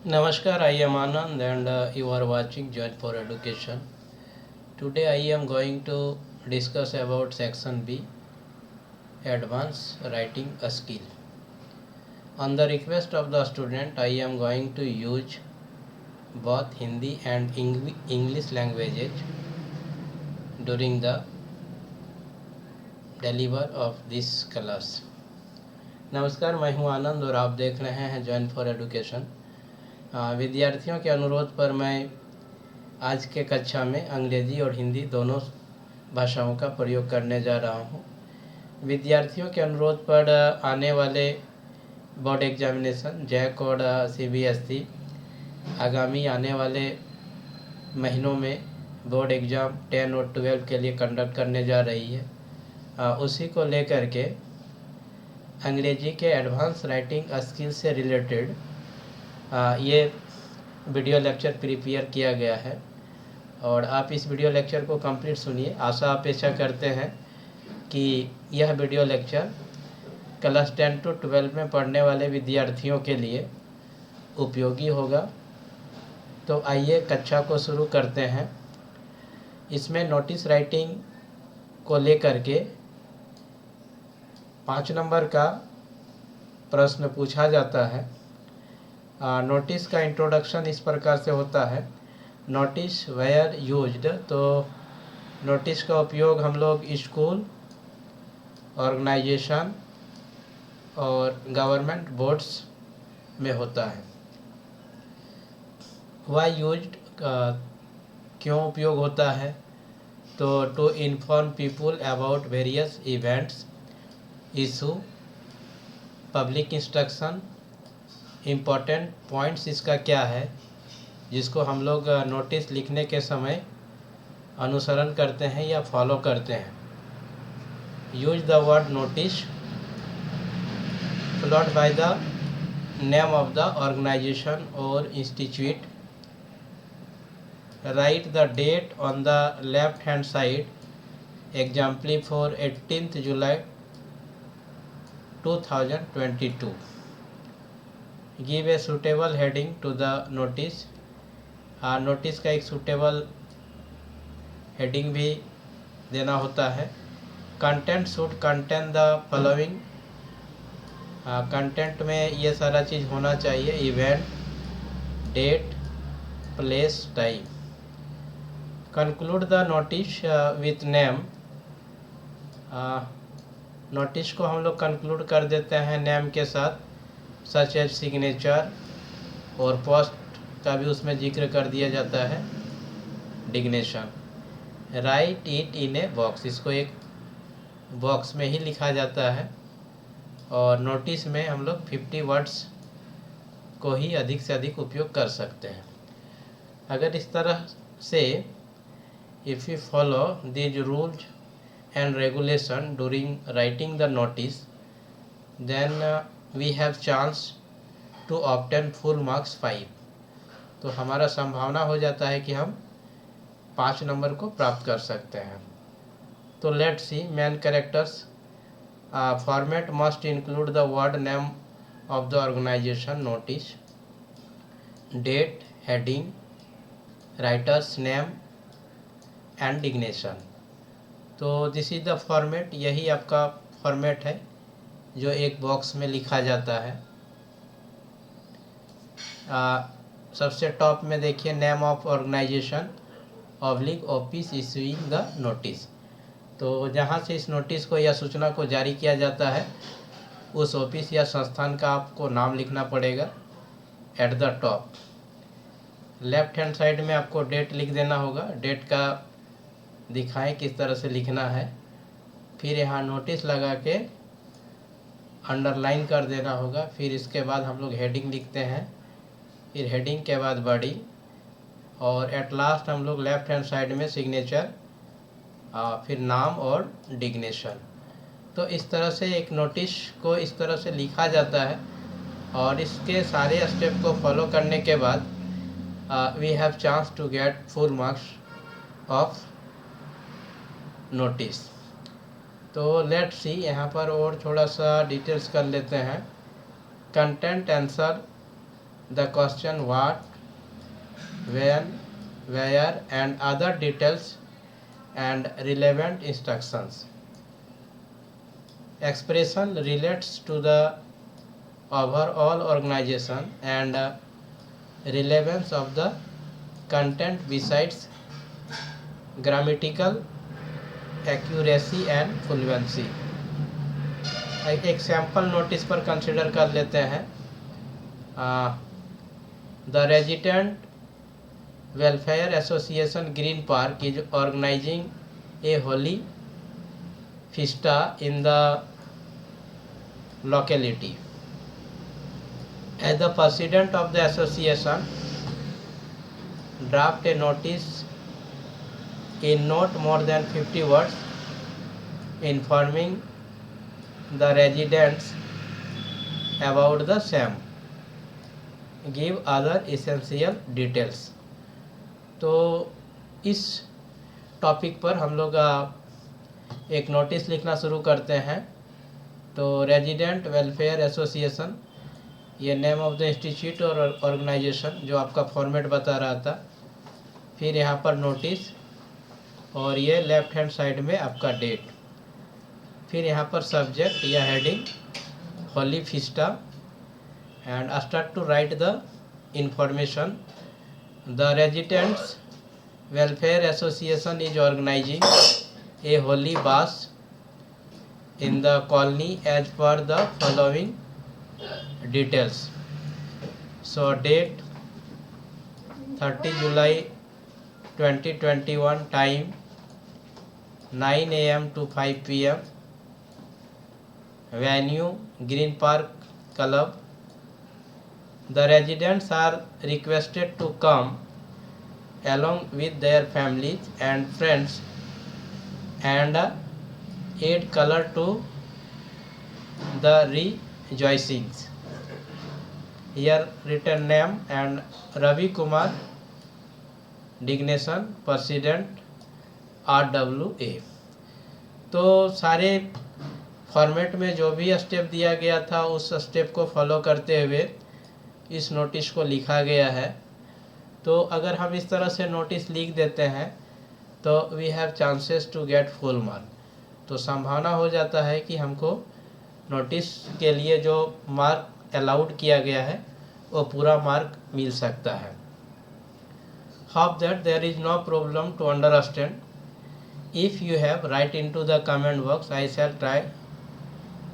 Namaskar, I am Anand and you are watching Judge for Education. Today I am going to discuss about section B, Advanced Writing a Skill. On the request of the student, I am going to use both Hindi and English languages during the deliver of this class. नमस्कार, मैं हूं आनंद और आप देख रहे हैं join for education. विद्यार्थियों के अनुरोध पर मैं आज के कक्षा में अंग्रेजी और हिंदी दोनों भाषाओं का प्रयोग करने जा रहा हूं। विद्यार्थियों के अनुरोध पर आने वाले बोर्ड एग्जामिनेशन जैक और CBSE आगामी आने वाले महीनों में बोर्ड एग्ज़ाम 10 और 12 के लिए कंडक्ट करने जा रही है। उसी को लेकर के अंग्रेजी के एडवांस राइटिंग स्किल से रिलेटेड ये वीडियो लेक्चर प्रिपेयर किया गया है और आप इस वीडियो लेक्चर को कंप्लीट सुनिए। आशा अपेक्षा करते हैं कि यह वीडियो लेक्चर क्लास 10 to 12 में पढ़ने वाले विद्यार्थियों के लिए उपयोगी होगा। तो आइए कक्षा को शुरू करते हैं। इसमें नोटिस राइटिंग को लेकर के 5 नंबर का प्रश्न पूछा जाता है। नोटिस का इंट्रोडक्शन इस प्रकार से होता है, नोटिस वेयर यूज्ड। तो नोटिस का उपयोग हम लोग स्कूल, ऑर्गेनाइजेशन और गवर्नमेंट बोर्ड्स में होता है। वाई यूज्ड क्यों उपयोग होता है? तो to inform people about various events, issue, public instruction, important points इसका क्या है जिसको हम लोग नोटिस लिखने के समय अनुसरण करते हैं या फॉलो करते हैं। Use the word notice followed by the name of the organisation और institute. Write the date on the left hand side, example for 18th July 2022। Give a suitable heading to the notice. Notice का एक suitable heading भी देना होता है। Content should contain the following. Content में ये सारा चीज़ होना चाहिए, event, date, place, time. Conclude the notice with name. Notice को हम लोग कंक्लूड कर देते हैं नेम के साथ, सच एज सिग्नेचर, और पोस्ट का भी उसमें जिक्र कर दिया जाता है, designation. Write it in a box, इसको एक बॉक्स में ही लिखा जाता है और नोटिस में हम लोग 50 वर्ड्स को ही अधिक से अधिक उपयोग कर सकते हैं। अगर इस तरह से if you follow these rules and regulation during writing the notice, then we have chance to obtain full marks 5। तो हमारा संभावना हो जाता है कि हम 5 नंबर को प्राप्त कर सकते हैं। तो let's see main characters. Format must include the word name of the organisation notice, date, heading, writer's name and designation. तो दिस इज द फॉर्मेट, यही आपका फॉर्मेट है जो एक बॉक्स में लिखा जाता है। सबसे टॉप में देखिए name of organisation oblique office issuing the notice. तो जहाँ से इस नोटिस को या सूचना को जारी किया जाता है उस ऑफिस या संस्थान का आपको नाम लिखना पड़ेगा at the top. Left hand side में आपको डेट लिख देना होगा, डेट का दिखाएं किस तरह से लिखना है। फिर यहाँ नोटिस लगा के अंडरलाइन कर देना होगा। फिर इसके बाद हम लोग हेडिंग लिखते हैं, फिर हेडिंग के बाद बॉडी, और एट लास्ट हम लोग लेफ्ट हैंड साइड में सिग्नेचर, फिर नाम और डिग्नेशन। तो इस तरह से एक नोटिस को इस तरह से लिखा जाता है और इसके सारे स्टेप को फॉलो करने के बाद we have chance to get full marks of notice. तो लेट्स सी यहाँ पर और थोड़ा सा डिटेल्स कर लेते हैं। Content answer the question what, when, where and other details and relevant instructions. Expression relates to the overall organization and relevance of the content besides grammatical accuracy and fluency. एक sample notice पर consider कर लेते हैं. The resident welfare association Green Park is organising a Holi fiesta in the locality. As the president of the association, draft a notice in not more than 50 words informing the residents about the same. Give other essential details. तो इस topic पर हम लोग एक notice लिखना शुरू करते हैं. तो रेजिडेंट वेलफेयर एसोसिएशन, ये नेम ऑफ द इंस्टीट्यूट और ऑर्गेनाइजेशन जो आपका फॉर्मेट बता रहा था. फिर यहाँ पर नोटिस और ये लेफ्ट हैंड साइड में आपका डेट. फिर यहाँ पर सब्जेक्ट या heading Holi fiesta and start to write the information. The residents welfare association is organising a Holi bash in the colony as per the following details. So date 30 July 2021, time 9 AM to 5 PM, venue Green Park Club. The residents are requested to come along with their families and friends and add color to the rejoicings. Here written name and Ravi Kumar, dignation president RWA. तो सारे format में जो भी step दिया गया था उस step को फॉलो करते हुए इस नोटिस को लिखा गया है. तो अगर हम इस तरह से नोटिस लिख देते हैं तो we have chances to get full mark. तो संभावना हो जाता है कि हमको नोटिस के लिए जो मार्क अलाउड किया गया है वो पूरा मार्क मिल सकता है. Hope that there is no problem to understand. If you have write into the comment box, I shall try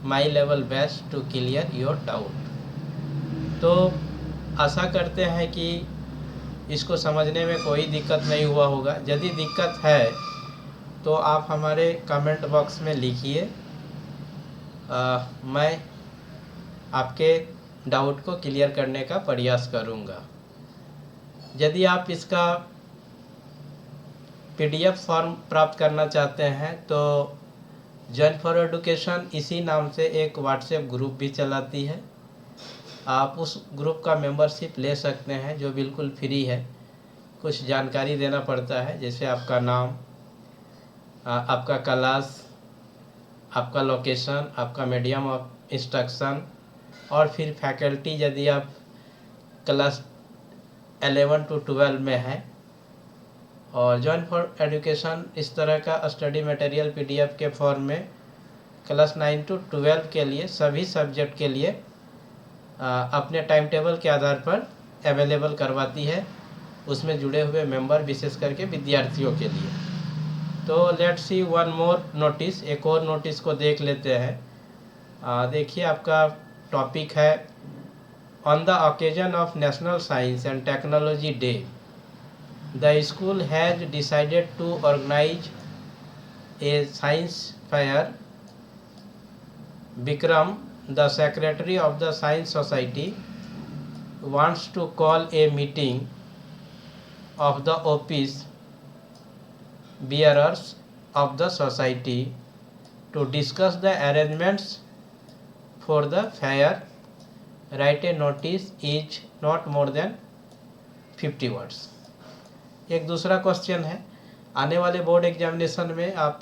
my level best to clear your doubt. तो आशा करते हैं कि इसको समझने में कोई दिक्कत नहीं हुआ होगा. यदि दिक्कत है तो आप हमारे कमेंट बॉक्स में लिखिए. मैं आपके डाउट को क्लियर करने का प्रयास करूंगा. यदि आप इसका PDF फॉर्म प्राप्त करना चाहते हैं तो जॉइन फॉर एडुकेशन इसी नाम से एक व्हाट्सएप ग्रुप भी चलाती है. आप उस ग्रुप का मेंबरशिप ले सकते हैं जो बिल्कुल फ्री है. कुछ जानकारी देना पड़ता है, जैसे आपका नाम, आपका क्लास, आपका लोकेशन, आपका मीडियम ऑफ इंस्ट्रक्शन और फिर फैकल्टी यदि आप क्लास 11 to 12 में हैं. और जॉइन फॉर एडुकेशन इस तरह का स्टडी मटेरियल PDF के फॉर्म में क्लास 9 to 12 के लिए सभी सब्जेक्ट के लिए अपने टाइम टेबल के आधार पर अवेलेबल करवाती है. उसमें जुड़े हुए मेंबर, विशेष करके विद्यार्थियों के लिए. तो let's C one more notice. एक और नोटिस को देख लेते हैं. देखिए आपका टॉपिक है on the occasion of national science and technology day the school has decided to organise a science fair. Vikram, the secretary of the science society, wants to call a meeting of the office bearers of the society to discuss the arrangements for the fair. Write a notice each not more than 50 words. एक दूसरा question है, आने वाले board examination में आप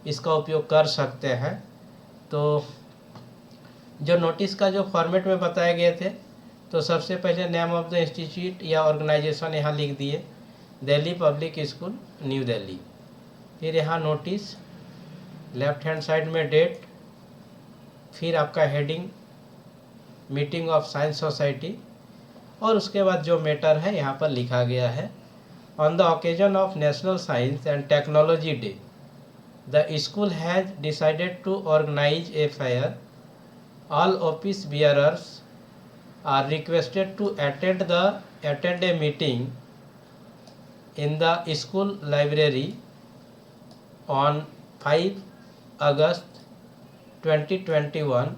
इसका उपयोग कर सकते हैं. तो जो नोटिस का जो फॉर्मेट में बताए गए थे तो सबसे पहले नेम ऑफ द इंस्टीट्यूट या ऑर्गेनाइजेशन यहाँ लिख दिए, Delhi public school new Delhi. फिर यहाँ नोटिस, लेफ्ट हैंड साइड में डेट, फिर आपका heading meeting of science society, और उसके बाद जो मैटर है यहाँ पर लिखा गया है, on the occasion of national science and technology day the school has decided to organise a fair. All office bearers are requested to attend a meeting in the school library on 5 August 2021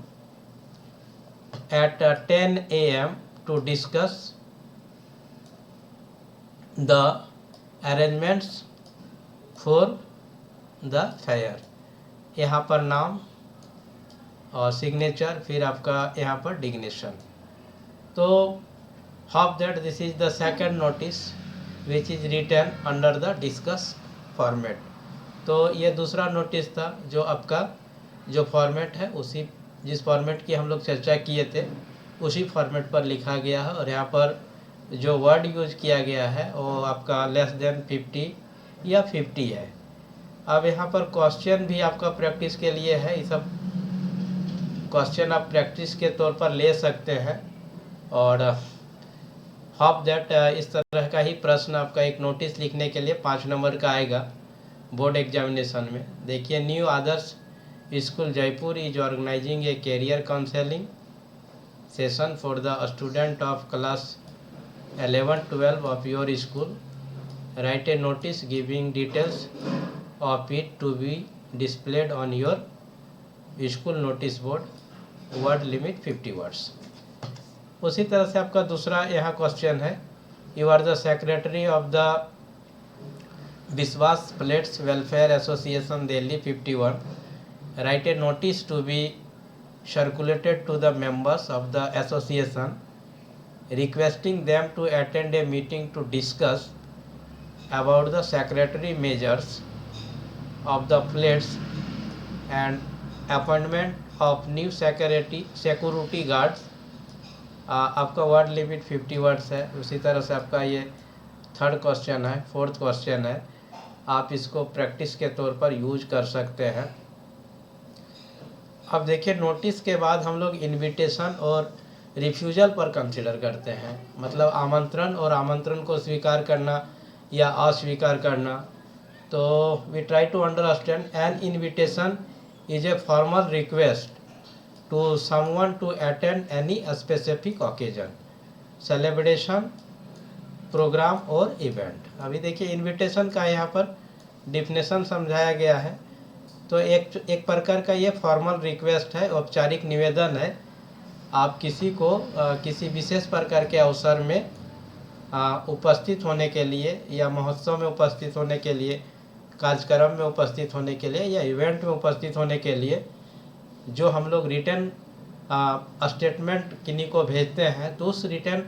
at 10 a.m. to discuss the arrangements for the fair। यहाँ पर नाम और signature, फिर आपका यहाँ पर डिग्नेशन। तो hope that this is the second notice which is written under the discuss format। तो ये दूसरा नोटिस था जो आपका जो फॉर्मेट है उसी जिस फॉर्मेट की हम लोग चर्चा किए थे उसी फॉर्मेट पर लिखा गया है, और यहाँ पर जो वर्ड यूज किया गया है वो आपका लेस देन 50 या 50 है। अब यहाँ पर क्वेश्चन भी आपका प्रैक्टिस के लिए है, ये सब क्वेश्चन आप प्रैक्टिस के तौर पर ले सकते हैं। और होप दैट इस तरह का ही प्रश्न आपका एक नोटिस लिखने के लिए 5 नंबर का आएगा बोर्ड एग्जामिनेशन में। देखिए, new Adarsh school Jaipur is organising a career counselling session for the student of class 11-12 of your school. Write a notice giving details of it to be displayed on your school notice board. Word limit 50 words. उसी तरह से आपका दूसरा यहाँ question है, you are the secretary of the Vishwas plates welfare association Delhi 51। Write a notice to be circulated to the members of the association requesting them to attend a meeting to discuss about the secretary measures of the plates and appointment of new security guards. आपका word limit 50 words है। उसी तरह से आपका ये third question है, fourth question है, आप इसको प्रैक्टिस के तौर पर यूज कर सकते हैं। अब देखिए, नोटिस के बाद हम लोग इनविटेशन और रिफ्यूजल पर कंसिडर करते हैं, मतलब आमंत्रण और आमंत्रण को स्वीकार करना या अस्वीकार करना। तो we try to understand an invitation is a formal request to someone to attend any specific occasion, celebration, program और event। अभी देखिए, इनविटेशन का यहाँ पर डिफिनेशन समझाया गया है। तो एक प्रकार का ये फॉर्मल रिक्वेस्ट है, औपचारिक निवेदन है। आप किसी को किसी विशेष प्रकार के अवसर में उपस्थित होने के लिए या महोत्सव में उपस्थित होने के लिए, कार्यक्रम में उपस्थित होने के लिए या इवेंट में उपस्थित होने के लिए जो हम लोग रिटर्न स्टेटमेंट किन्हीं को भेजते हैं, तो उस रिटर्न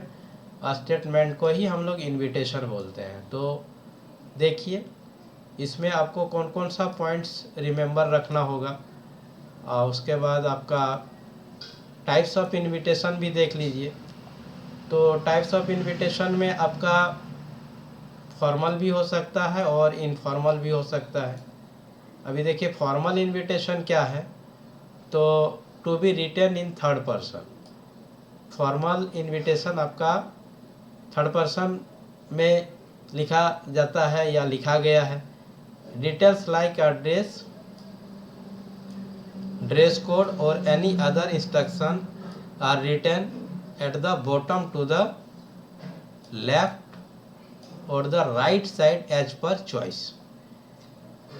स्टेटमेंट को ही हम लोग इनविटेशन बोलते हैं। तो देखिए, इसमें आपको कौन कौन सा पॉइंट्स रिमेंबर रखना होगा। उसके बाद आपका टाइप्स ऑफ इनविटेशन भी देख लीजिए। तो टाइप्स ऑफ इनविटेशन में आपका फॉर्मल भी हो सकता है और इनफॉर्मल भी हो सकता है। अभी देखिए, फॉर्मल इनविटेशन क्या है, तो to be written in third person. Formal invitation आपका थर्ड पर्सन में लिखा जाता है या लिखा गया है। Details like address, dress code और any other instruction are written at the bottom to the left और the right side as per choice.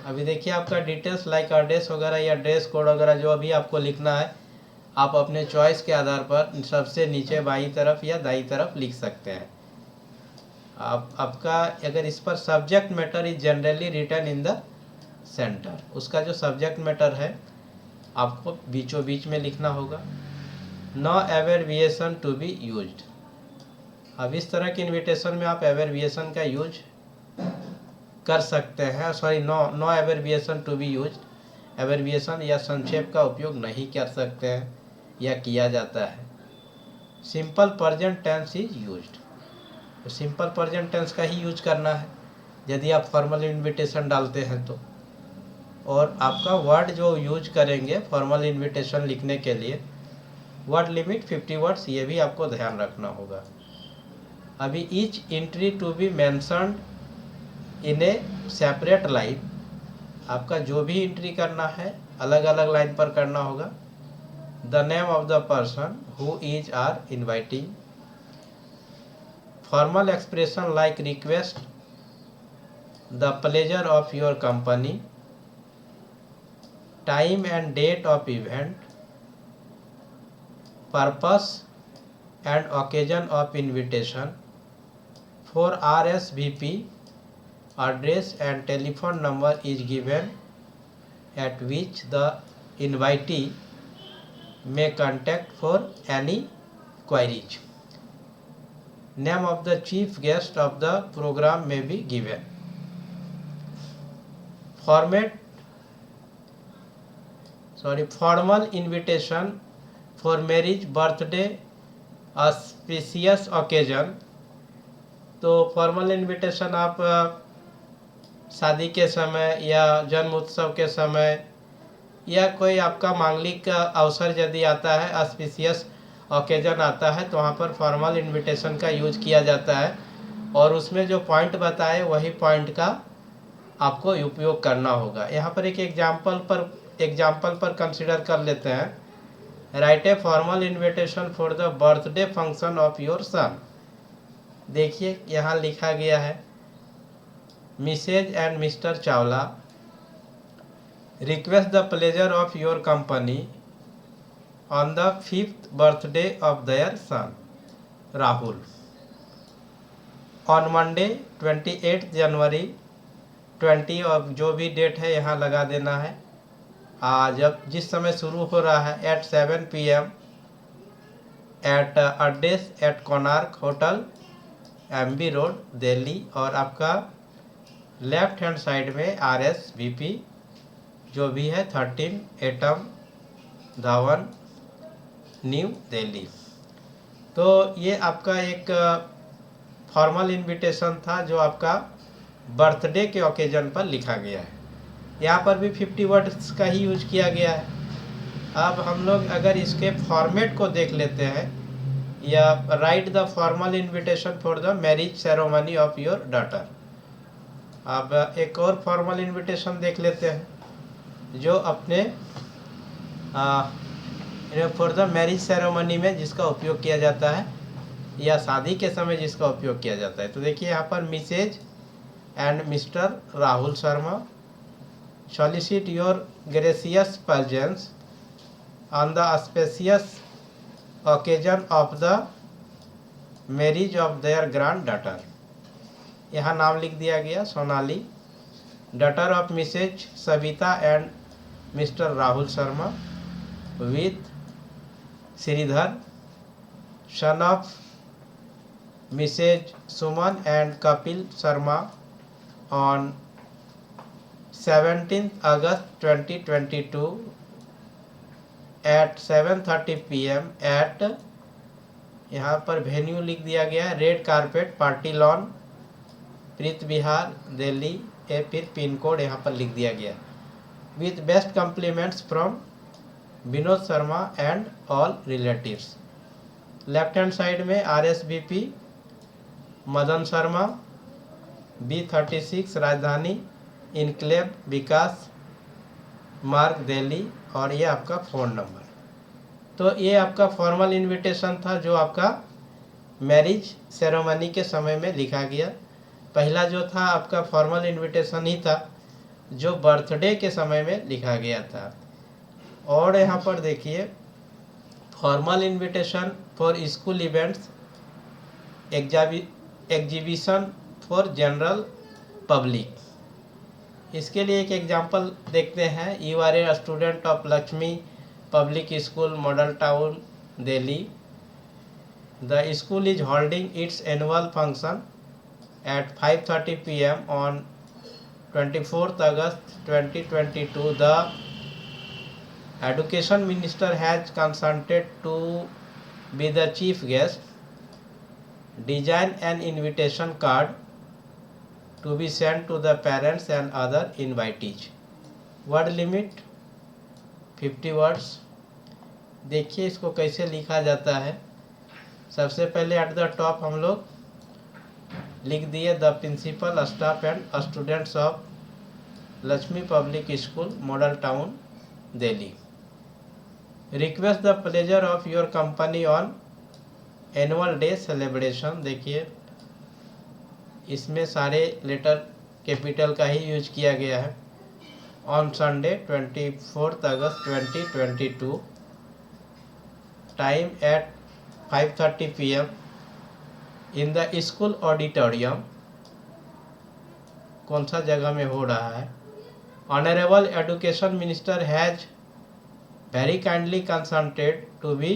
अभी देखिए, आपका डिटेल्स लाइक एड्रेस वगैरह या ड्रेस कोड वगैरह जो अभी आपको लिखना है, आप अपने चॉइस के आधार पर सबसे नीचे बाईं तरफ या दाईं तरफ लिख सकते हैं। आपका अगर इस पर subject matter is generally written in the centre, उसका जो सब्जेक्ट मैटर है आपको बीचों बीच में लिखना होगा। No abbreviation to be used. अब इस तरह के इन्विटेशन में आप एब्रिविएशन का यूज कर सकते हैं। Sorry, no abbreviation to be used. Abbreviation या संक्षेप का उपयोग नहीं कर सकते हैं या किया जाता है। Simple present tense is used. तो सिंपल प्रेजेंट टेंस का ही यूज करना है यदि आप फॉर्मल इन्विटेशन डालते हैं तो। और आपका वर्ड जो यूज करेंगे फॉर्मल इन्विटेशन लिखने के लिए, वर्ड लिमिट 50 वर्ड्स, ये भी आपको ध्यान रखना होगा। अभी each entry to be mentioned in a separate line, आपका जो भी एंट्री करना है अलग अलग लाइन पर करना होगा। The name of the person who is are inviting, formal expression like request, the pleasure of your company, time and date of event, purpose and occasion of invitation, for RSVP address and telephone number is given at which the invitee may contact for any queries. Name of the chief guest of the program may be given. Formal invitation for marriage, birthday, auspicious occasion। तो formal invitation आप शादी के समय या जन्म उत्सव के समय या कोई आपका मांगलिक अवसर यदि आता है, ऑस्पिशियस ओकेजन आता है, तो वहाँ पर फॉर्मल इनविटेशन का यूज किया जाता है। और उसमें जो पॉइंट बताए वही पॉइंट का आपको उपयोग करना होगा। यहाँ पर एक एग्जाम्पल पर कंसिडर कर लेते हैं। Write a formal invitation for the birthday function of your son. देखिए यहाँ लिखा गया है, Mrs and Mr Chawla request the pleasure of your company on the 5th birthday of their son Rahul on Monday 28 January 20 of, जो भी date है यहाँ लगा देना है। जब जिस समय शुरू हो रहा है at 7 PM at address at Konark hotel MB road Delhi. और आपका लेफ्ट हैंड साइड में RSVP जो भी है 13 एटम धावन न्यू दिल्ली। तो ये आपका एक फॉर्मल इनविटेशन था जो आपका बर्थडे के ओकेजन पर लिखा गया है। यहाँ पर भी 50 वर्ड्स का ही यूज किया गया है। अब हम लोग अगर इसके फॉर्मेट को देख लेते हैं, या right the formal invitation for the marriage ceremony of your daughter. अब एक और फॉर्मल इनविटेशन देख लेते हैं जो अपने फॉर द मैरिज सेरेमनी में जिसका उपयोग किया जाता है या शादी के समय जिसका उपयोग किया जाता है। तो देखिए यहाँ पर Mrs and Mr Rahul Sharma solicit your gracious presence on the auspicious occasion of the marriage of their granddaughter। यहाँ नाम लिख दिया गया Sonali, daughter of Mrs Savita and Mr Rahul Sharma with Shridhar son of Mrs Suman and Kapil Sharma on 17 August 2022 at 7:30 PM at, यहाँ पर venue लिख दिया गया है red carpet party lawn Preet Vihar Delhi, फिर पिन कोड यहाँ पर लिख दिया गया with best compliments from Vinod Sharma and all relatives. Left hand side में RSVP मदन शर्मा B36 राजधानी इनक्लेव विकास मार्ग दिल्ली, और ये आपका फ़ोन नंबर। तो ये आपका फॉर्मल इनविटेशन था जो आपका मैरिज सेरेमनी के समय में लिखा गया। पहला जो था आपका फॉर्मल इनविटेशन ही था जो बर्थडे के समय में लिखा गया था। और यहाँ पर देखिए formal invitation for school events, exhibition for general public. इसके लिए एक एग्जांपल देखते हैं। You are a student of Lakshmi public school model town Delhi. The school is holding its annual function at 5:30 PM on 24th August 2022। The education minister has consulted to be the chief guest. Design an invitation card to be sent to the parents and other invitees. Word limit 50 words. देखिए इसको कैसे लिखा जाता है। सबसे पहले at the top हम लोग लिख दिए the principal, staff and students of Lakshmi public school, model town, Delhi. Request the pleasure of your company on annual day celebration. देखिए इसमें सारे लेटर कैपिटल का ही यूज किया गया है। On Sunday 24 August 2022, time at 5:30 PM in the school auditorium. कौन सा जगह में हो रहा है? Honourable education minister has very kindly consented to be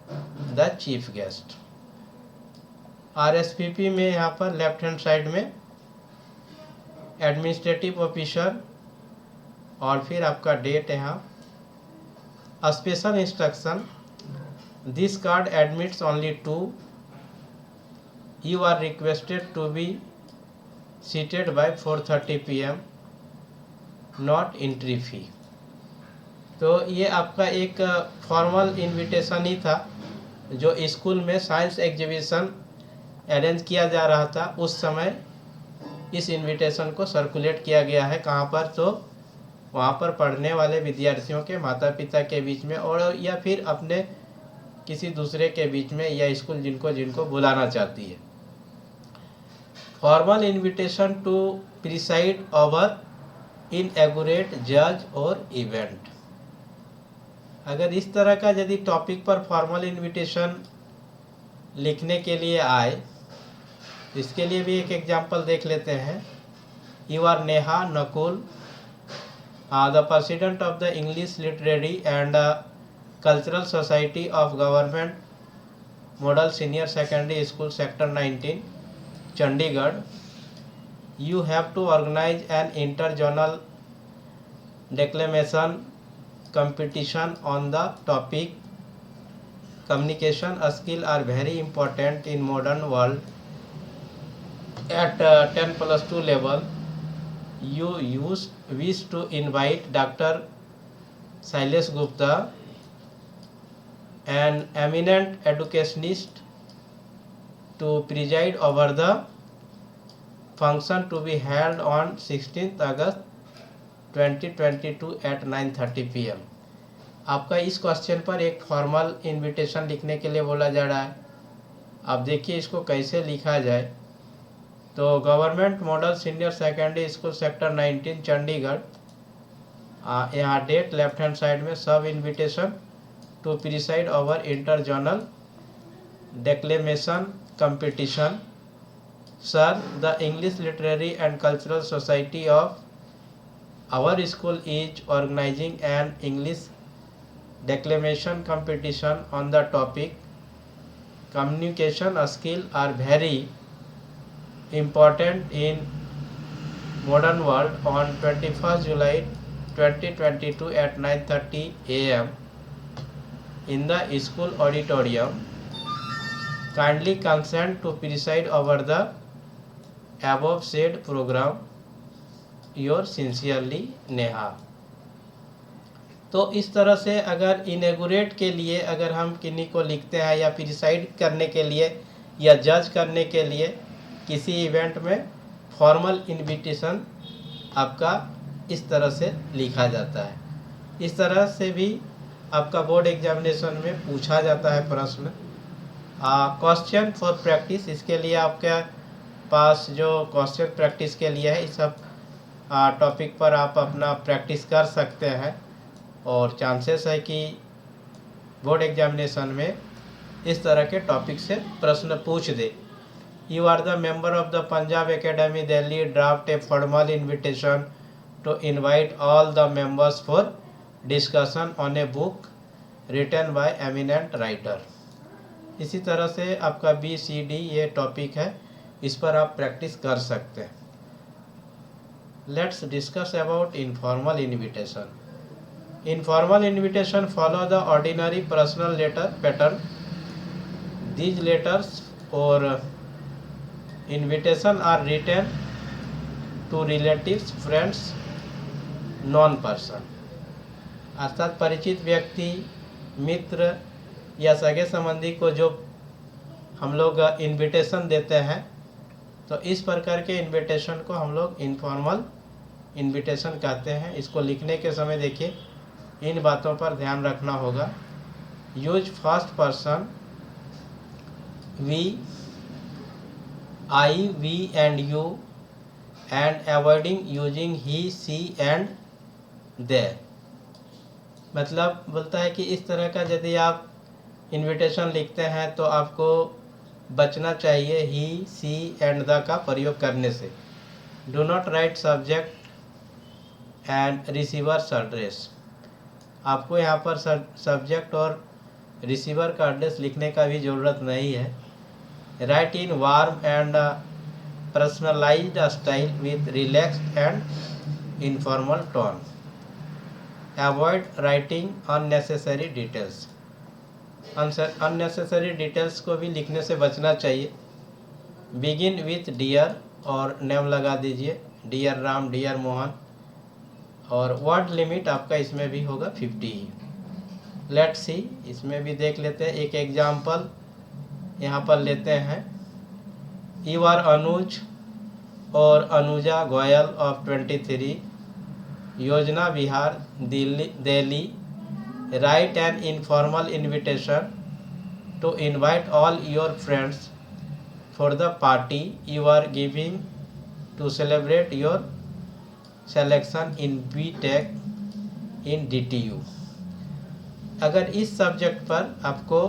the chief guest. RSVP में यहाँ पर लेफ्ट हैंड साइड में एडमिनिस्ट्रेटिव ऑफिसर और फिर आपका डेट है यहाँ। Special instruction, this card admits only 2, you are requested to be seated by 4:30 PM, not entry fee. तो ये आपका एक फॉर्मल इनविटेशन ही था जो स्कूल में साइंस एग्जीबिशन अरेंज किया जा रहा था उस समय इस इनविटेशन को सर्कुलेट किया गया है। कहाँ पर? तो वहाँ पर पढ़ने वाले विद्यार्थियों के माता पिता के बीच में और या फिर अपने किसी दूसरे के बीच में, या स्कूल जिनको जिनको बुलाना चाहती है। Formal invitation to preside over inaugurate जज और इवेंट। अगर इस तरह का यदि टॉपिक पर फॉर्मल इनविटेशन लिखने के लिए आए, इसके लिए भी एक एग्जांपल देख लेते हैं। You are Neha Nakul, the president of the English literary and cultural society of government model senior secondary school sector 19 Chandigarh. You have to organise an inter zonal declamation competition on the topic communication skill are very important in modern world. At 10+2 level, you wish to invite Dr. Shailesh Gupta, an eminent educationist, to preside over the function to be held on 16th August 2022 at 9:30 PM। आपका इस question पर एक formal invitation लिखने के लिए बोला जा रहा है। आप देखिए इसको कैसे लिखा जाए। तो government model senior secondary school sector 19 Chandigarh, यहाँ डेट लेफ्ट हैंड साइड में, sub invitation to preside over inter zonal declamation competition. Sir, the English literary and cultural society of our school is organizing an English declamation competition on the topic communication skills are very important in modern world on 21st July 2022 at 9:30 AM in the school auditorium. Kindly consent to preside over the above said program. Your sincerely Neha. तो इस तरह से अगर इनेगुरेट के लिए अगर हम किन्हीं को लिखते हैं या प्रिसाइड करने के लिए या जज करने के लिए किसी इवेंट में, फॉर्मल इनविटेशन आपका इस तरह से लिखा जाता है। इस तरह से भी आपका बोर्ड एग्जामिनेशन में पूछा जाता है प्रश्न। क्वेश्चन फॉर प्रैक्टिस, इसके लिए आपके पास जो क्वेश्चन प्रैक्टिस के लिए है, इस सब टॉपिक पर आप अपना प्रैक्टिस कर सकते हैं और चांसेस है कि बोर्ड एग्जामिनेशन में इस तरह के टॉपिक से प्रश्न पूछ दे। You are the member of the Punjab academy Delhi draft a formal invitation to invite all the members for discussion on a book written by eminent writer. इसी तरह से आपका BCD ये टॉपिक है, इस पर आप प्रैक्टिस कर सकते हैं। Let's discuss about informal invitation. Informal invitation follow the ordinary personal letter pattern These letters or invitation are written to relatives, friends, known person। अर्थात परिचित व्यक्ति, मित्र या सगे संबंधी को जो हम लोग इनविटेशन देते हैं, तो इस प्रकार के इनविटेशन को हम लोग इनफॉर्मल इनविटेशन कहते हैं। इसको लिखने के समय देखिए इन बातों पर ध्यान रखना होगा। Use first person we, I, we and you and avoiding using he, she and they. मतलब बोलता है कि इस तरह का यदि आप इनविटेशन लिखते हैं तो आपको बचना चाहिए ही, सी एंड द का प्रयोग करने से। Do not right subject and receiver's address. आपको यहाँ पर सब्जेक्ट और रिसीवर का एड्रेस लिखने का भी ज़रूरत नहीं है। Right in warm and personalised style with relaxed and informal tone. Avoid writing unnecessary details. Unnecessary details को भी लिखने से बचना चाहिए। बिगिन विथ डियर और नेम लगा दीजिए, डियर राम, डियर मोहन। और वर्ड लिमिट आपका इसमें भी होगा 50 ही। लेट्स सी, इसमें भी देख लेते हैं एक एग्जाम्पल यहाँ पर लेते हैं। यू आर अनुज और अनुजा गोयल ऑफ 23, योजना विहार, Delhi. Write an informal invitation to invite all your friends for the party you are giving to celebrate your selection in B.Tech in DTU। अगर इस सब्जेक्ट पर आपको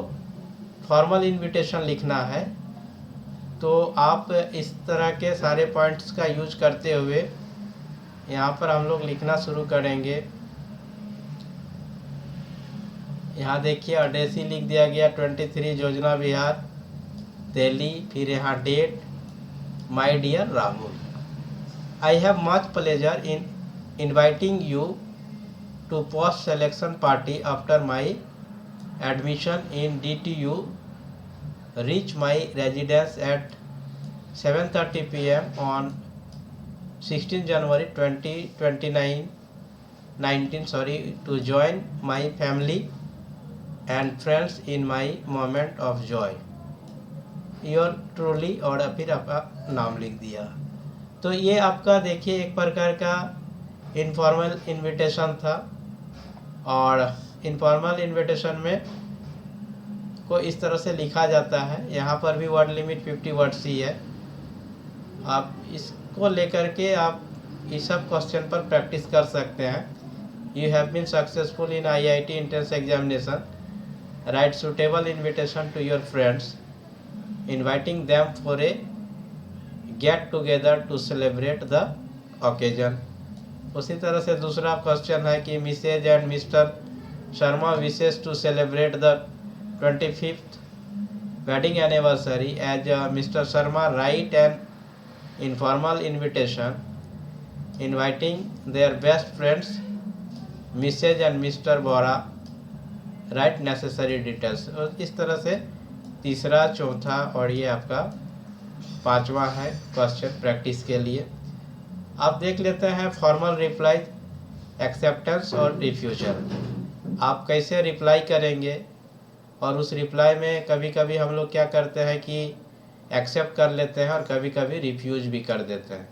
फॉर्मल इनविटेशन लिखना है तो आप इस तरह के सारे पॉइंट्स का यूज करते हुए यहाँ पर हम लोग लिखना शुरू करेंगे। यहाँ देखिए एड्रेस ही लिख दिया गया 23 योजना विहार, दिल्ली। फिर यहाँ date, my dear Rahul, I have much pleasure in inviting you to post selection party after my admission in DTU। Reach my residence at 7:30 PM on 16 January 2019 to join my family and friends in my moment of joy। Your truly, और फिर आपका नाम लिख दिया। तो ये आपका देखिए एक प्रकार का इनफॉर्मल इनविटेशन था। और इनफॉर्मल इनविटेशन में को इस तरह से लिखा जाता है। यहाँ पर भी वर्ड लिमिट 50 वर्ड्स ही है। आप इसको लेकर के आप इस सब क्वेश्चन पर प्रैक्टिस कर सकते हैं। You have been successful in IIT entrance examination. Write suitable invitation to your friends, inviting them for a get together to celebrate the occasion। उसी तरह से दूसरा क्वेश्चन है कि Mrs and Mr Sharma wishes to celebrate the 25th wedding anniversary as Mr. Sharma write an informal invitation inviting their best friends Mrs. and Mr. Bora। Right necessary details. और इस तरह से तीसरा, चौथा और ये आपका पांचवा है क्वेश्चन प्रैक्टिस के लिए। आप देख लेते हैं फॉर्मल रिप्लाई, एक्सेप्टेंस और रिफ्यूजल। आप कैसे रिप्लाई करेंगे, और उस रिप्लाई में कभी कभी हम लोग क्या करते हैं कि एक्सेप्ट कर लेते हैं और कभी कभी रिफ्यूज भी कर देते हैं।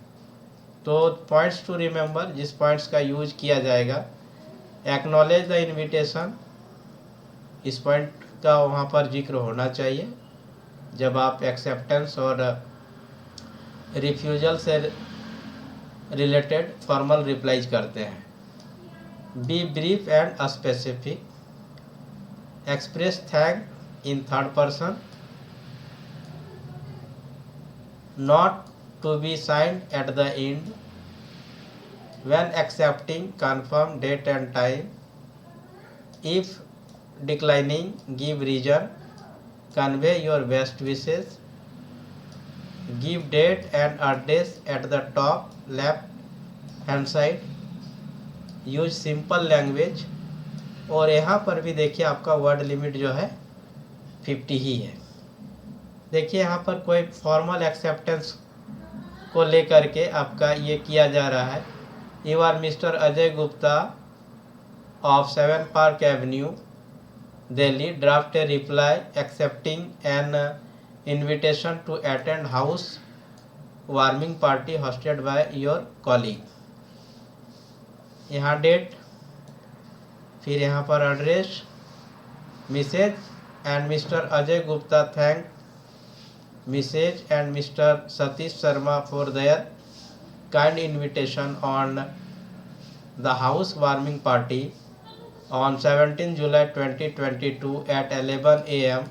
तो पॉइंट्स टू रिमेंबर, जिस पॉइंट्स का यूज किया जाएगा। एक्नॉलेज द इन्विटेशन, इस पॉइंट का वहाँ पर जिक्र होना चाहिए जब आप एक्सेप्टेंस और रिफ्यूजल से रिलेटेड फॉर्मल रिप्लाईज करते हैं। Be brief and specific. Express thank in third person, not to be signed at the end. When accepting confirm date and time. If declining, give reason, convey your best wishes, give date and address at the top left hand side, use simple language। और यहाँ पर भी देखिए आपका word limit जो है 50 ही है। देखिए यहाँ पर कोई फॉर्मल एक्सेप्टेंस को लेकर के आपका ये किया जा रहा है। You are Mr Ajay Gupta of 7 park avenue Delhi draft a reply accepting an invitation to attend house warming party hosted by your colleague। यहाँ डेट, फिर यहाँ पर address, Mrs and Mr Ajay Gupta thank Mrs and Mr Satish Sharma for their kind invitation on the house warming party on 17 July 2022 at 11 AM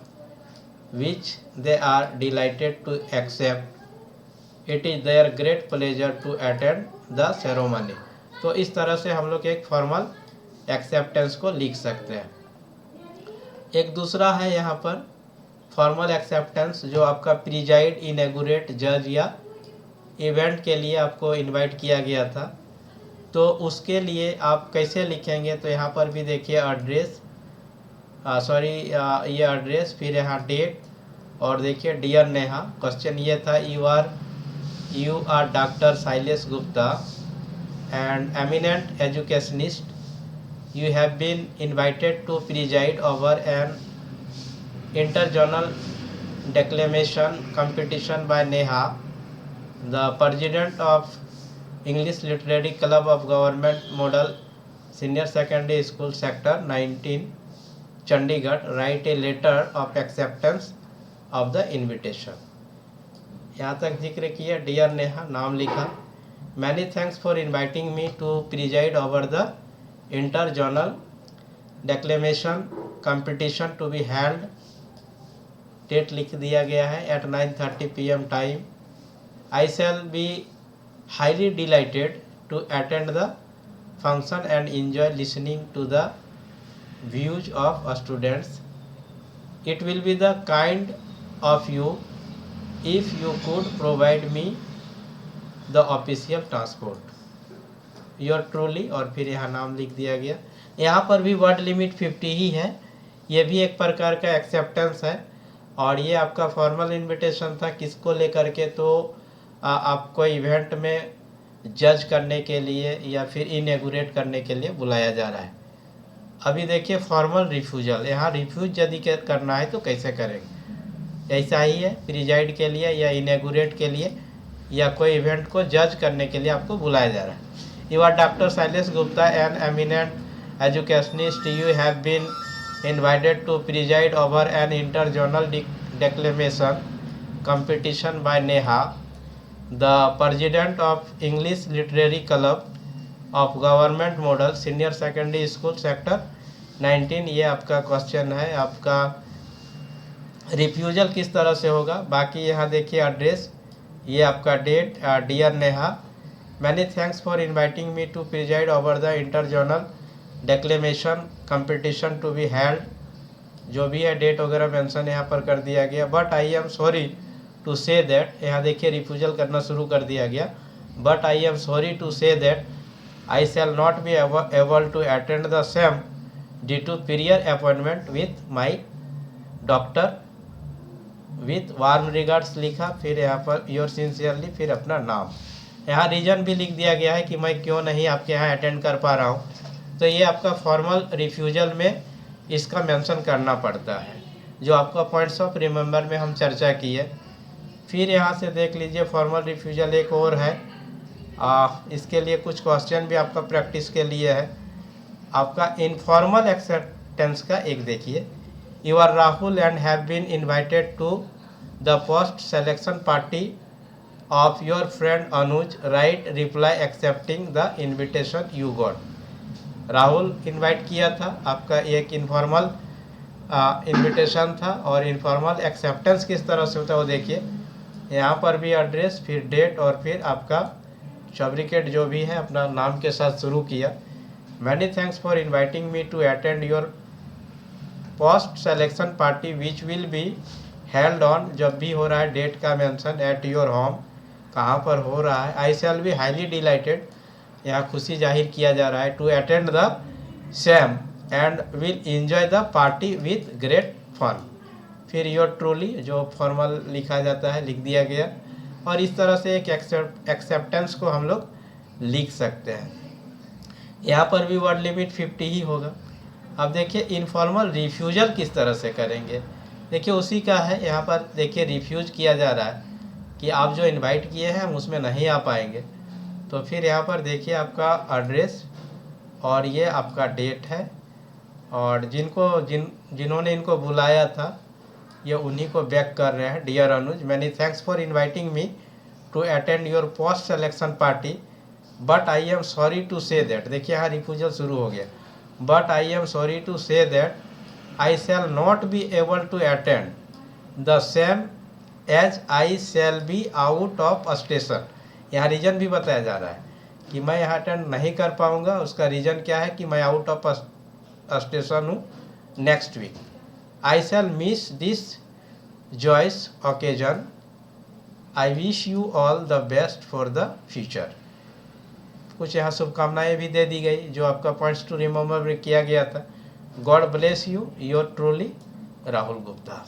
which they are delighted to accept. It is their great pleasure to attend the ceremony। तो इस तरह से हम लोग एक formal acceptance को लिख सकते हैं। एक दूसरा है यहाँ पर फॉर्मल एक्सेप्टेंस जो आपका प्रिजाइड, इनैगुरेट, जज या इवेंट के लिए आपको इनवाइट किया गया था, तो उसके लिए आप कैसे लिखेंगे। तो यहाँ पर भी देखिए एड्रेस, ये एड्रेस, फिर यहाँ डेट, और देखिए डियर नेहा। क्वेश्चन ये था you are doctor Shailesh Gupta and eminent educationist, you have been invited to preside over an interzonal declamation competition by Neha, the president of English Literary Club of Government Model Senior Secondary School Sector 19 Chandigarh, write a letter of acceptance of the invitation। यहाँ तक जिक्र किया। Dear Neha, नाम लिखा। Many thanks for inviting me to preside over the interzonal declamation competition to be held, date लिख दिया गया है at 9:30 PM time. I shall be highly delighted to attend the function and enjoy listening to the views of students। It will be the kind of you if you could provide me the official transport। Your truly, और फिर यहाँ नाम लिख दिया गया। यहाँ पर भी वर्ड लिमिट 50 ही है। ये भी एक प्रकार का एक्सेप्टेंस है, और ये आपका फॉर्मल इनविटेशन था किसको लेकर के, तो आपको इवेंट में जज करने के लिए या फिर इनैगुरेट करने के लिए बुलाया जा रहा है। अभी देखिए फॉर्मल रिफ्यूजल, यहाँ रिफ्यूज यदि करना है तो कैसे करेंगे। ऐसा ही है, प्रिजाइड के लिए या इनैगुरेट के लिए या कोई इवेंट को जज करने के लिए आपको बुलाया जा रहा है। You are doctor Shailesh Gupta an eminent educationist, you have been invited to preside over an interjournal declamation competition by Neha, the president of English Literary Club of Government Model Senior Secondary School Sector 19। ये आपका question है। आपका refusal किस तरह से होगा, बाकी यहाँ देखिए एड्रेस, ये आपका date, dear Neha, many thanks for inviting me to preside over the interzonal declamation competition to be held, जो भी है डेट वगैरह मेंशन यहाँ पर कर दिया गया। But I am sorry to say that, यहाँ देखिए रिफ्यूजल करना शुरू कर दिया गया। But I am sorry to say that I shall not be able to attend the same due to prior appointment with my doctor, with warm regards लिखा, फिर यहाँ पर योर सिंसियरली, फिर अपना नाम। यहाँ रीज़न भी लिख दिया गया है कि मैं क्यों नहीं आपके यहाँ अटेंड कर पा रहा हूँ। तो ये आपका फॉर्मल रिफ्यूजल में इसका मेंशन करना पड़ता है, जो आपका पॉइंट्स ऑफ रिमेंबर में हम चर्चा की है। फिर यहाँ से देख लीजिए फॉर्मल रिफ्यूजल एक और है। इसके लिए कुछ क्वेश्चन भी आपका प्रैक्टिस के लिए है। आपका इनफॉर्मल एक्सेप्टेंस का एक देखिए, you are Rahul and have been invited to the post selection party of your friend Anuj, write reply accepting the invitation you got. Rahul invite किया था, आपका एक इनफॉर्मल इनविटेशन था। और इनफॉर्मल एक्सेप्टेंस किस तरह से होता है वो देखिए, यहाँ पर भी एड्रेस, फिर डेट, और फिर आपका शब्रिकेट जो भी है अपना नाम के साथ शुरू किया। Many thanks for inviting me to attend your post selection party which will be held on, जब भी हो रहा है डेट का मेंशन, एट योर होम, कहाँ पर हो रहा है। I shall be highly delighted, यहाँ खुशी जाहिर किया जा रहा है, to attend the same and will enjoy the party with great fun. फिर योर ट्रूली जो फॉर्मल लिखा जाता है लिख दिया गया, और इस तरह से एक एक्सेप्टेंस को हम लोग लिख सकते हैं। यहाँ पर भी वर्ड लिमिट 50 ही होगा। अब देखिए इनफॉर्मल रिफ्यूज़ल किस तरह से करेंगे। देखिए उसी का है, यहाँ पर देखिए रिफ्यूज़ किया जा रहा है कि आप जो इनवाइट किए हैं हम उसमें नहीं आ पाएंगे। तो फिर यहाँ पर देखिए आपका एड्रेस और ये आपका डेट है, और जिन्होंने इनको बुलाया था ये उन्हीं को बैक कर रहे हैं। Dear Anuj, many thanks for inviting me to attend your post selection party, but I am sorry to say that. देखिए यहाँ रिफ्यूजल शुरू हो गया। But I am sorry to say that I shall not be able to attend the same as I shall be out of station. यहाँ reason भी बताया जा रहा है कि मैं यहाँ अटेंड नहीं कर पाऊँगा। उसका रीज़न क्या है कि मैं आउट ऑफ स्टेशन हूँ next week. I shall miss this joyous occasion. I wish you all the best for the future. कुछ यहाँ शुभकामनाएँ भी दे दी गई जो आपका पॉइंट्स टू रिमेम्बर किया गया था। God bless you, your truly Rahul Gupta.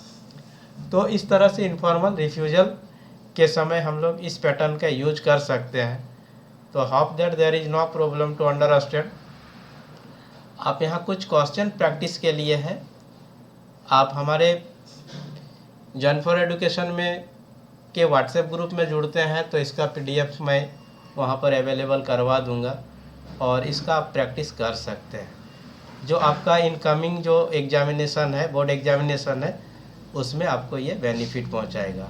तो इस तरह से इनफॉर्मल रिफ्यूजल के समय हम लोग इस पैटर्न का यूज कर सकते हैं। तो hope that there is no problem to understand. आप यहाँ कुछ क्वेश्चन प्रैक्टिस के लिए है। आप हमारे जन फॉर एडुकेशन में के व्हाट्सएप ग्रुप में जुड़ते हैं तो इसका PDF मैं वहाँ पर अवेलेबल करवा दूँगा और इसका आप प्रैक्टिस कर सकते हैं। जो आपका इनकमिंग जो एग्जामिनेशन है, बोर्ड एग्जामिनेशन है, उसमें आपको ये बेनिफिट पहुँचाएगा।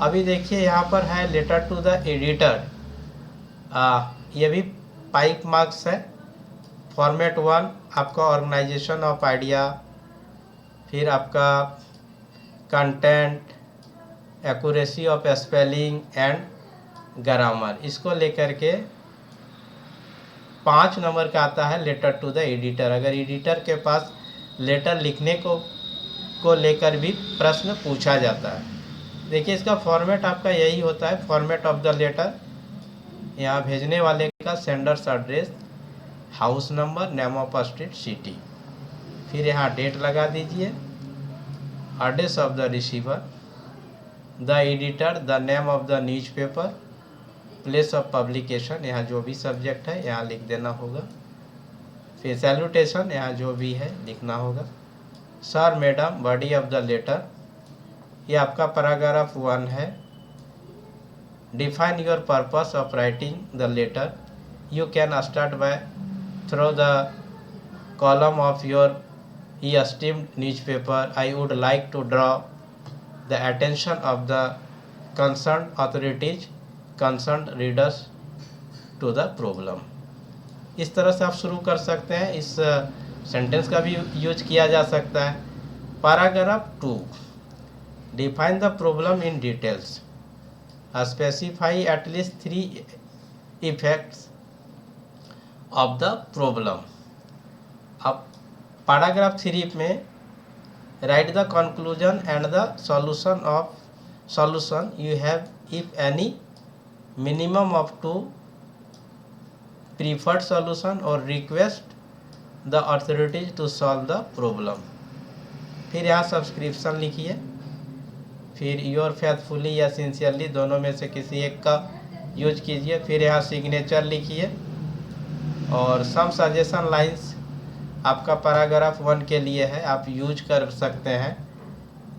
अभी देखिए यहाँ पर है लेटर टू द एडिटर। ये भी 5 मार्क्स है। फॉर्मेट 1 आपका ऑर्गेनाइजेशन ऑफ आइडिया, फिर आपका content, accuracy of spelling and grammar, इसको लेकर के 5 नंबर का आता है लेटर टू द एडिटर। अगर एडिटर के पास लेटर लिखने को लेकर भी प्रश्न पूछा जाता है। देखिए इसका फॉर्मेट आपका यही होता है, फॉर्मेट ऑफ द लेटर। यहाँ भेजने वाले का sender's address, house number, name of street, city, फिर यहाँ डेट लगा दीजिए, address of the receiver, the editor, the name of the newspaper, place of publication, यहाँ जो भी सब्जेक्ट है यहाँ लिख देना होगा, फिर सैल्यूटेशन यहाँ जो भी है लिखना होगा, sir madam, body of the letter, ये आपका पैराग्राफ 1 है। Define your purpose of writing the letter. You can start by through the column of your esteemed newspaper. I would like to draw the attention of the concerned authorities, concerned readers to the problem. इस तरह से आप शुरू कर सकते हैं। इस sentence का भी यूज किया जा सकता है। Paragraph 2, define the problem in details, specify at least 3 effects of the problem. अब पैराग्राफ 3 में write the conclusion and the solution you have if any, minimum of 2 preferred solution और request the authorities to solve the problem. फिर यहाँ subscription लिखिए, फिर your faithfully या sincerely दोनों में से किसी एक का यूज कीजिए। फिर यहाँ सिग्नेचर लिखिए और सम सजेशन लाइंस आपका पैराग्राफ 1 के लिए है, आप यूज कर सकते हैं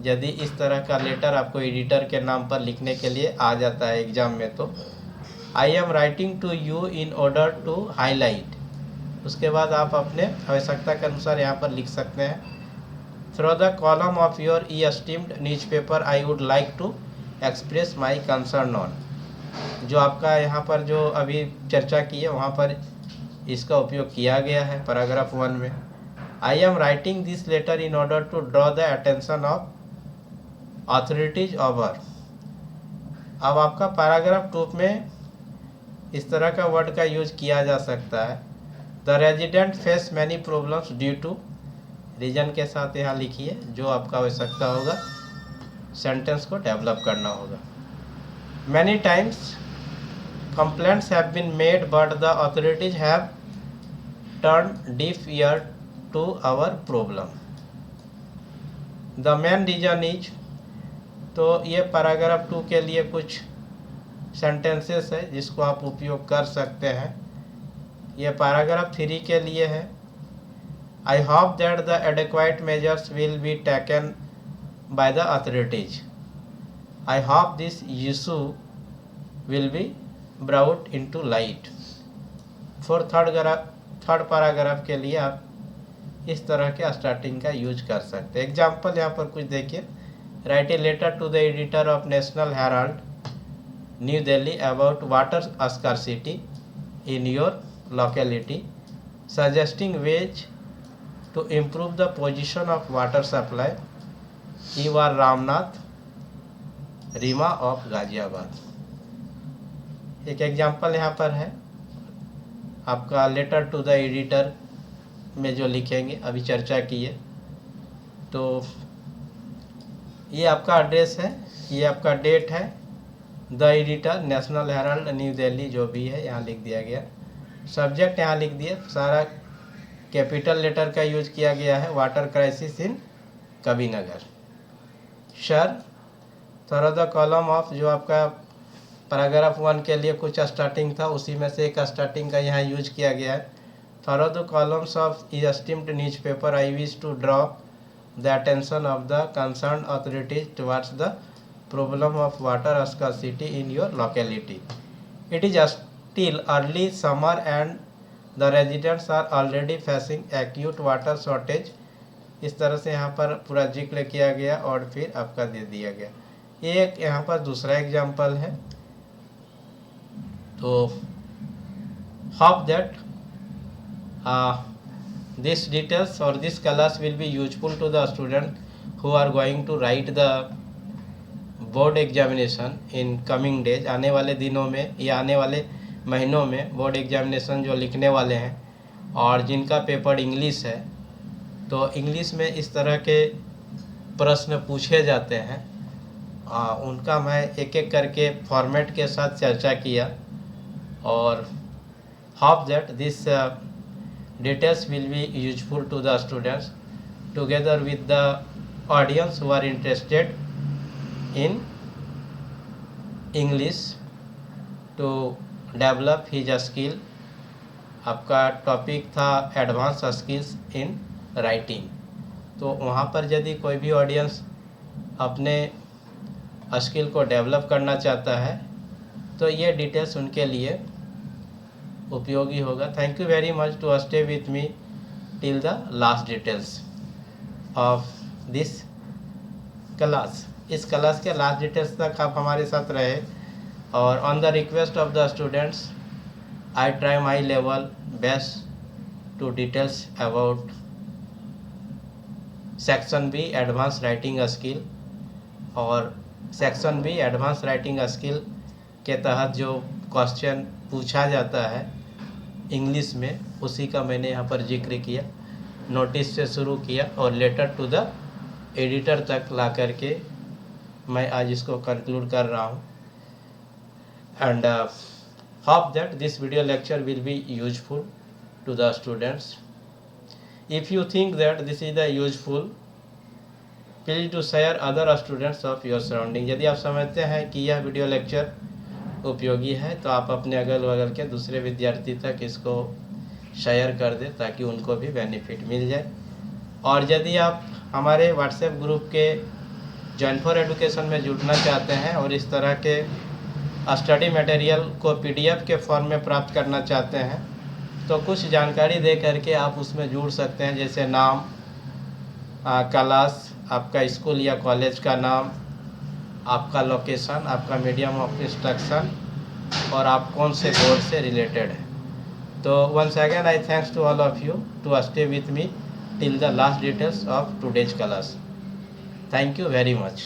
यदि इस तरह का लेटर आपको एडिटर के नाम पर लिखने के लिए आ जाता है एग्जाम में। तो I am writing to you in order to highlight, उसके बाद आप अपने आवश्यकता के अनुसार यहाँ पर लिख सकते हैं। Through the column of your esteemed newspaper I would like to express my concern on, जो आपका यहाँ पर जो अभी चर्चा की है वहाँ पर इसका उपयोग किया गया है पैराग्राफ 1 में। I am writing this letter in order to draw the attention of authorities over. अब आपका पैराग्राफ 2 में इस तरह का वर्ड का यूज किया जा सकता है। The resident face many problems due to, reason के साथ यहाँ लिखिए जो आपका आवश्यकता होगा, सेंटेंस को डेवलप करना होगा। Many times complaints have been made but the authorities have turned deaf ear to our problem. The main reason is, तो ये पैराग्राफ 2 के लिए कुछ सेंटेंसेस है जिसको आप उपयोग कर सकते हैं। ये पैराग्राफ 3 के लिए है। I hope that the adequate measures will be taken by the authorities. I hope this issue will be brought into light. For third paragraph के लिए आप इस तरह के स्टार्टिंग का यूज कर सकते हैं। एग्जाम्पल यहाँ पर कुछ देखिए। Write a letter to the editor of National Herald New Delhi about water scarcity in your locality, suggesting ways to improve the position of water supply. You are Ramnath Reema of Ghaziabad. एक example यहाँ पर है आपका लेटर टू द एडिटर में जो लिखेंगे, अभी चर्चा की है। तो ये आपका एड्रेस है, ये आपका डेट है, the editor national Herald New Delhi जो भी है यहाँ लिख दिया गया। सब्जेक्ट यहाँ लिख दिया, सारा कैपिटल लेटर का यूज किया गया है, water crisis in Kabirnagar. Sir थोड़ा द कॉलम ऑफ, जो आपका पैराग्राफ 1 के लिए कुछ स्टार्टिंग था उसी में से एक स्टार्टिंग का यहाँ यूज किया गया है। थोड़ा the columns of is esteemed newspaper I wish to draw the attention of the concern authorities towards the problem of water scarcity in your locality. It is still early summer and the residents are already facing acute water shortage। इस तरह से यहाँ पर पूरा जिक्र किया गया और फिर आपका दे दिया गया। एक यहाँ पर दूसरा एग्जाम्पल है। तो hope that this details or this class will be useful to the student who are going to write the board examination in coming days। आने वाले दिनों में या आने वाले महीनों में बोर्ड एग्जामिनेशन जो लिखने वाले हैं और जिनका पेपर इंग्लिश है, तो इंग्लिश में इस तरह के प्रश्न पूछे जाते हैं। उनका मैं एक एक करके फॉर्मेट के साथ चर्चा किया और hope that this details will be useful to the students together with the audience who are interested in English to develop his skill. आपका टॉपिक था एडवांस स्किल्स इन राइटिंग। तो वहाँ पर यदि कोई भी ऑडियंस अपने स्किल को डेवलप करना चाहता है तो ये डिटेल्स उनके लिए उपयोगी होगा। Thank you very much to stay with me till the last details of this class. इस क्लास के लास्ट डिटेल्स तक आप हमारे साथ रहे और on the request of the students I try my level best to details about section B advance writing skill. और section B advance writing skill के तहत जो क्वेश्चन पूछा जाता है इंग्लिश में, उसी का मैंने यहाँ पर जिक्र किया। नोटिस से शुरू किया और लेटर टू द एडिटर तक ला करके मैं आज इसको कंक्लूड कर रहा हूँ। And hope that this video lecture will be useful to the students. If you think that this is the useful, please to share other students of your surrounding। यदि आप समझते हैं कि यह वीडियो लेक्चर उपयोगी है तो आप अपने अगल बगल के दूसरे विद्यार्थी तक इसको शेयर कर दें ताकि उनको भी बेनिफिट मिल जाए। और यदि आप हमारे व्हाट्सएप ग्रुप के जॉइन फॉर एजुकेशन में जुड़ना चाहते हैं और इस तरह के स्टडी मटेरियल को PDF के फॉर्म में प्राप्त करना चाहते हैं तो कुछ जानकारी दे करके आप उसमें जुड़ सकते हैं। जैसे नाम, क्लास, आपका स्कूल या कॉलेज का नाम, आपका लोकेशन, आपका मीडियम ऑफ इंस्ट्रक्शन और आप कौन से बोर्ड से रिलेटेड है। तो once again I thanks to all of you to stay with me till the last details of today's class. Thank you very much.